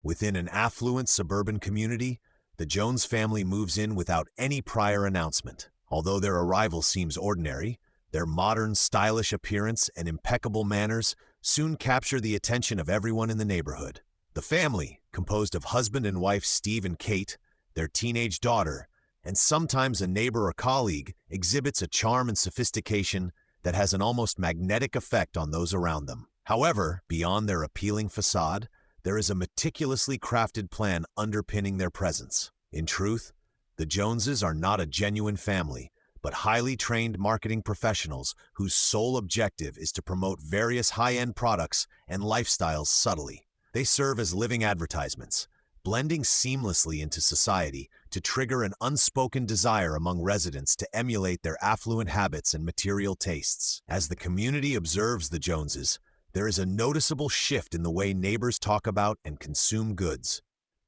Within an affluent suburban community, the Jones family moves in without any prior announcement. Although their arrival seems ordinary, their modern, stylish appearance and impeccable manners soon capture the attention of everyone in the neighborhood. The family, composed of husband and wife Steve and Kate, their teenage daughter, and sometimes a neighbor or colleague, exhibits a charm and sophistication that has an almost magnetic effect on those around them. However, beyond their appealing facade, there is a meticulously crafted plan underpinning their presence. In truth, the Joneses are not a genuine family, but highly trained marketing professionals whose sole objective is to promote various high-end products and lifestyles subtly. They serve as living advertisements, blending seamlessly into society to trigger an unspoken desire among residents to emulate their affluent habits and material tastes. As the community observes the Joneses, there is a noticeable shift in the way neighbors talk about and consume goods.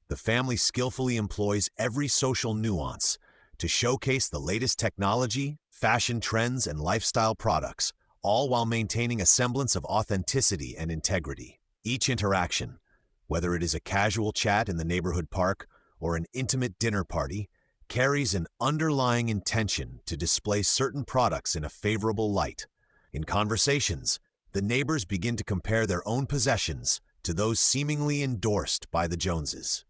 The family skillfully employs every social nuance to showcase the latest technology, fashion trends, and lifestyle products, all while maintaining a semblance of authenticity and integrity. Each interaction, whether it is a casual chat in the neighborhood park or an intimate dinner party, carries an underlying intention to display certain products in a favorable light. In conversations, the neighbors begin to compare their own possessions to those seemingly endorsed by the Joneses.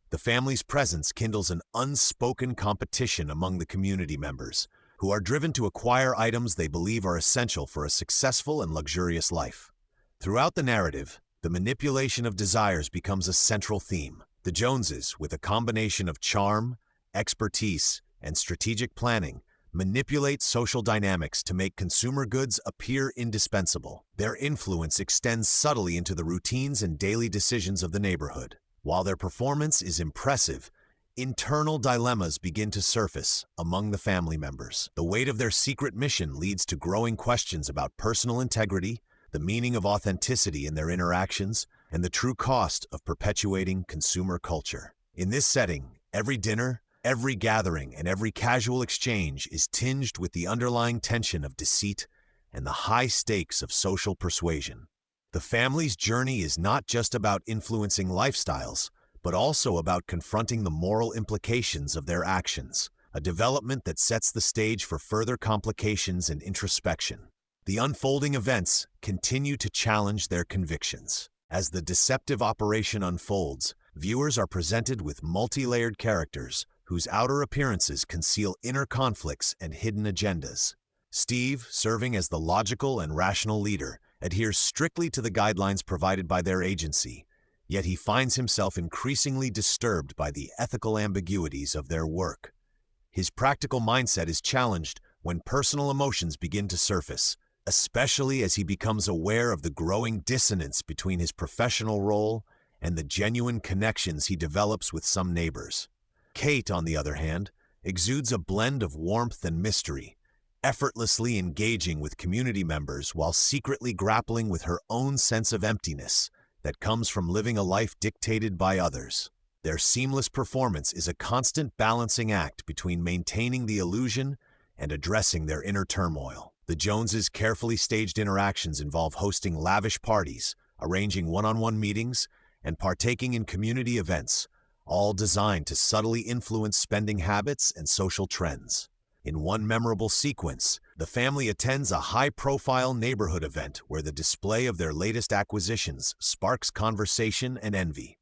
The family's presence kindles an unspoken competition among the community members, who are driven to acquire items they believe are essential for a successful and luxurious life. Throughout the narrative, the manipulation of desires becomes a central theme. The Joneses, with a combination of charm, expertise, and strategic planning, manipulate social dynamics to make consumer goods appear indispensable. Their influence extends subtly into the routines and daily decisions of the neighborhood. While their performance is impressive, internal dilemmas begin to surface among the family members. The weight of their secret mission leads to growing questions about personal integrity, the meaning of authenticity in their interactions, and the true cost of perpetuating consumer culture. In this setting, every dinner, every gathering, and every casual exchange is tinged with the underlying tension of deceit and the high stakes of social persuasion. The family's journey is not just about influencing lifestyles, but also about confronting the moral implications of their actions, a development that sets the stage for further complications and introspection. The unfolding events continue to challenge their convictions. As the deceptive operation unfolds, viewers are presented with multi-layered characters whose outer appearances conceal inner conflicts and hidden agendas. Steve, serving as the logical and rational leader, adheres strictly to the guidelines provided by their agency, yet he finds himself increasingly disturbed by the ethical ambiguities of their work. His practical mindset is challenged when personal emotions begin to surface, especially as he becomes aware of the growing dissonance between his professional role and the genuine connections he develops with some neighbors. Kate, on the other hand, exudes a blend of warmth and mystery, effortlessly engaging with community members while secretly grappling with her own sense of emptiness that comes from living a life dictated by others. Their seamless performance is a constant balancing act between maintaining the illusion and addressing their inner turmoil. The Joneses' carefully staged interactions involve hosting lavish parties, arranging one-on-one meetings, and partaking in community events, all designed to subtly influence spending habits and social trends. In one memorable sequence, the family attends a high-profile neighborhood event where the display of their latest acquisitions sparks conversation and envy.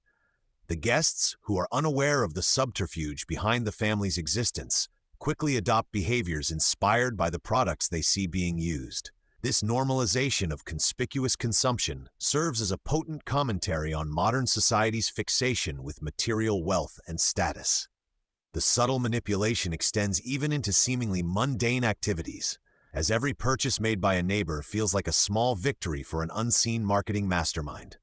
The guests, who are unaware of the subterfuge behind the family's existence, quickly adopt behaviors inspired by the products they see being used. This normalization of conspicuous consumption serves as a potent commentary on modern society's fixation with material wealth and status. The subtle manipulation extends even into seemingly mundane activities, as every purchase made by a neighbor feels like a small victory for an unseen marketing mastermind.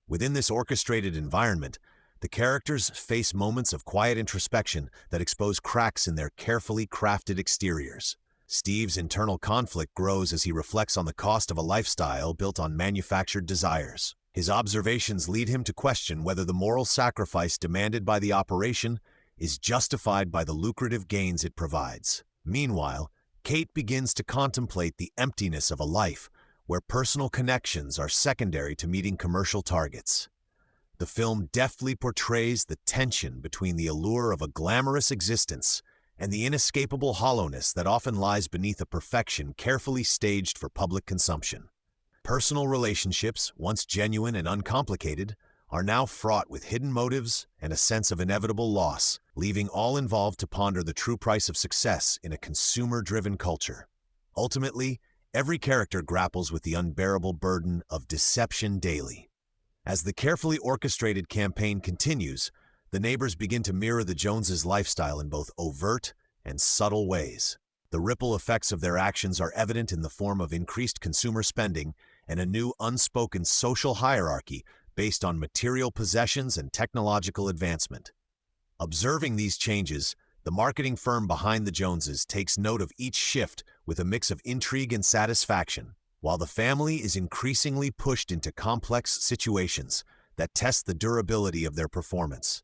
Within this orchestrated environment, the characters face moments of quiet introspection that expose cracks in their carefully crafted exteriors. Steve's internal conflict grows as he reflects on the cost of a lifestyle built on manufactured desires. His observations lead him to question whether the moral sacrifice demanded by the operation is justified by the lucrative gains it provides. Meanwhile, Kate begins to contemplate the emptiness of a life where personal connections are secondary to meeting commercial targets. The film deftly portrays the tension between the allure of a glamorous existence and the inescapable hollowness that often lies beneath a perfection carefully staged for public consumption. Personal relationships, once genuine and uncomplicated, are now fraught with hidden motives and a sense of inevitable loss, leaving all involved to ponder the true price of success in a consumer-driven culture. Ultimately, every character grapples with the unbearable burden of deception daily. As the carefully orchestrated campaign continues, the neighbors begin to mirror the Joneses' lifestyle in both overt and subtle ways. The ripple effects of their actions are evident in the form of increased consumer spending and a new unspoken social hierarchy based on material possessions and technological advancement. Observing these changes, the marketing firm behind the Joneses takes note of each shift with a mix of intrigue and satisfaction, while the family is increasingly pushed into complex situations that test the durability of their performance.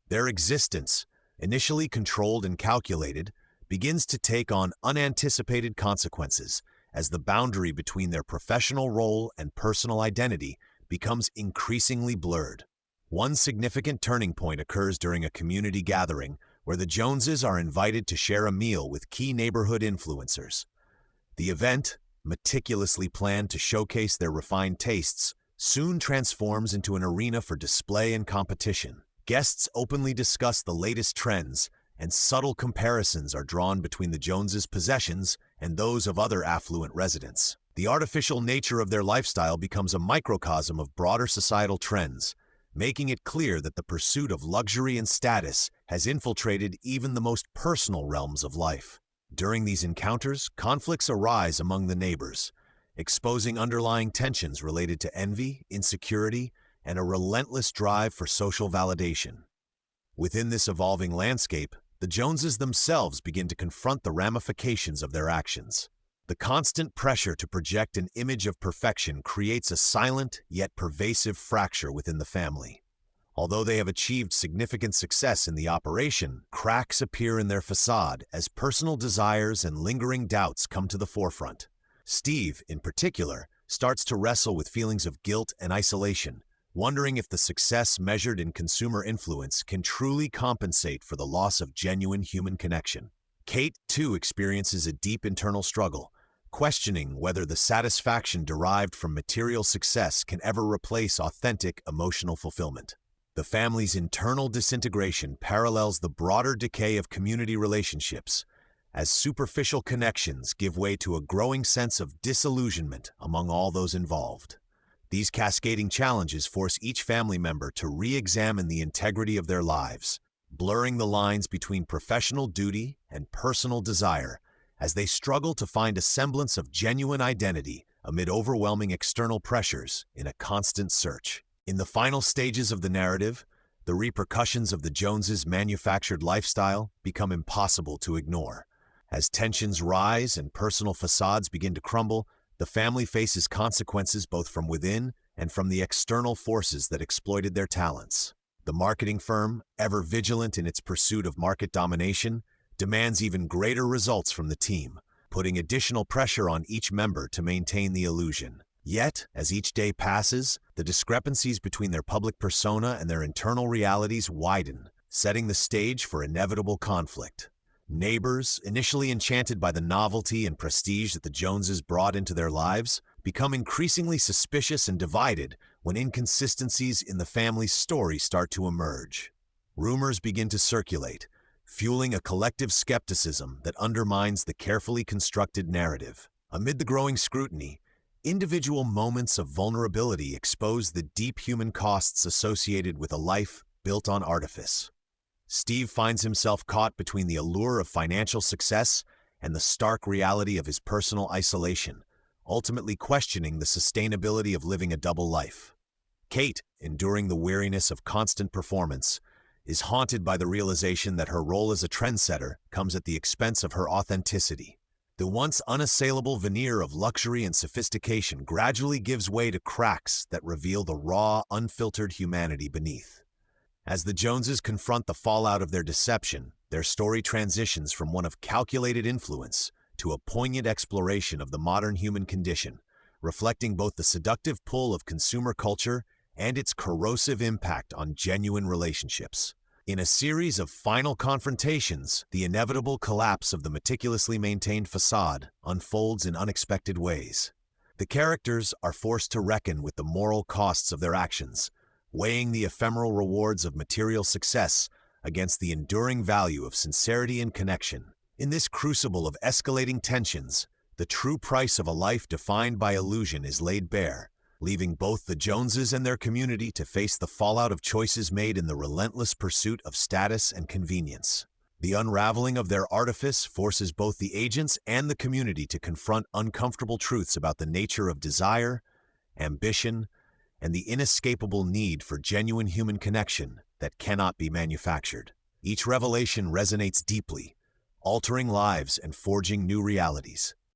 Their existence, initially controlled and calculated, begins to take on unanticipated consequences as the boundary between their professional role and personal identity becomes increasingly blurred. One significant turning point occurs during a community gathering where the Joneses are invited to share a meal with key neighborhood influencers. The event, meticulously planned to showcase their refined tastes, soon transforms into an arena for display and competition. Guests openly discuss the latest trends, and subtle comparisons are drawn between the Joneses' possessions and those of other affluent residents. The artificial nature of their lifestyle becomes a microcosm of broader societal trends, making it clear that the pursuit of luxury and status has infiltrated even the most personal realms of life. During these encounters, conflicts arise among the neighbors, exposing underlying tensions related to envy, insecurity, and a relentless drive for social validation. Within this evolving landscape, the Joneses themselves begin to confront the ramifications of their actions. The constant pressure to project an image of perfection creates a silent yet pervasive fracture within the family. Although they have achieved significant success in the operation, cracks appear in their facade as personal desires and lingering doubts come to the forefront. Steve, in particular, starts to wrestle with feelings of guilt and isolation, wondering if the success measured in consumer influence can truly compensate for the loss of genuine human connection. Kate, too, experiences a deep internal struggle, questioning whether the satisfaction derived from material success can ever replace authentic emotional fulfillment. The family's internal disintegration parallels the broader decay of community relationships, as superficial connections give way to a growing sense of disillusionment among all those involved. These cascading challenges force each family member to re-examine the integrity of their lives, blurring the lines between professional duty and personal desire as they struggle to find a semblance of genuine identity amid overwhelming external pressures in a constant search. In the final stages of the narrative, the repercussions of the Joneses' manufactured lifestyle become impossible to ignore. As tensions rise and personal facades begin to crumble, the family faces consequences both from within and from the external forces that exploited their talents. The marketing firm, ever vigilant in its pursuit of market domination, demands even greater results from the team, putting additional pressure on each member to maintain the illusion. Yet, as each day passes, the discrepancies between their public persona and their internal realities widen, setting the stage for inevitable conflict. Neighbors, initially enchanted by the novelty and prestige that the Joneses brought into their lives, become increasingly suspicious and divided when inconsistencies in the family's story start to emerge. Rumors begin to circulate, fueling a collective skepticism that undermines the carefully constructed narrative. Amid the growing scrutiny, individual moments of vulnerability expose the deep human costs associated with a life built on artifice. Steve finds himself caught between the allure of financial success and the stark reality of his personal isolation, ultimately questioning the sustainability of living a double life. Kate, enduring the weariness of constant performance, is haunted by the realization that her role as a trendsetter comes at the expense of her authenticity. The once unassailable veneer of luxury and sophistication gradually gives way to cracks that reveal the raw, unfiltered humanity beneath. As the Joneses confront the fallout of their deception, their story transitions from one of calculated influence to a poignant exploration of the modern human condition, reflecting both the seductive pull of consumer culture and its corrosive impact on genuine relationships. In a series of final confrontations, the inevitable collapse of the meticulously maintained facade unfolds in unexpected ways. The characters are forced to reckon with the moral costs of their actions, weighing the ephemeral rewards of material success against the enduring value of sincerity and connection. In this crucible of escalating tensions, the true price of a life defined by illusion is laid bare, leaving both the Joneses and their community to face the fallout of choices made in the relentless pursuit of status and convenience. The unraveling of their artifice forces both the agents and the community to confront uncomfortable truths about the nature of desire, ambition, and the inescapable need for genuine human connection that cannot be manufactured. Each revelation resonates deeply, altering lives and forging new realities.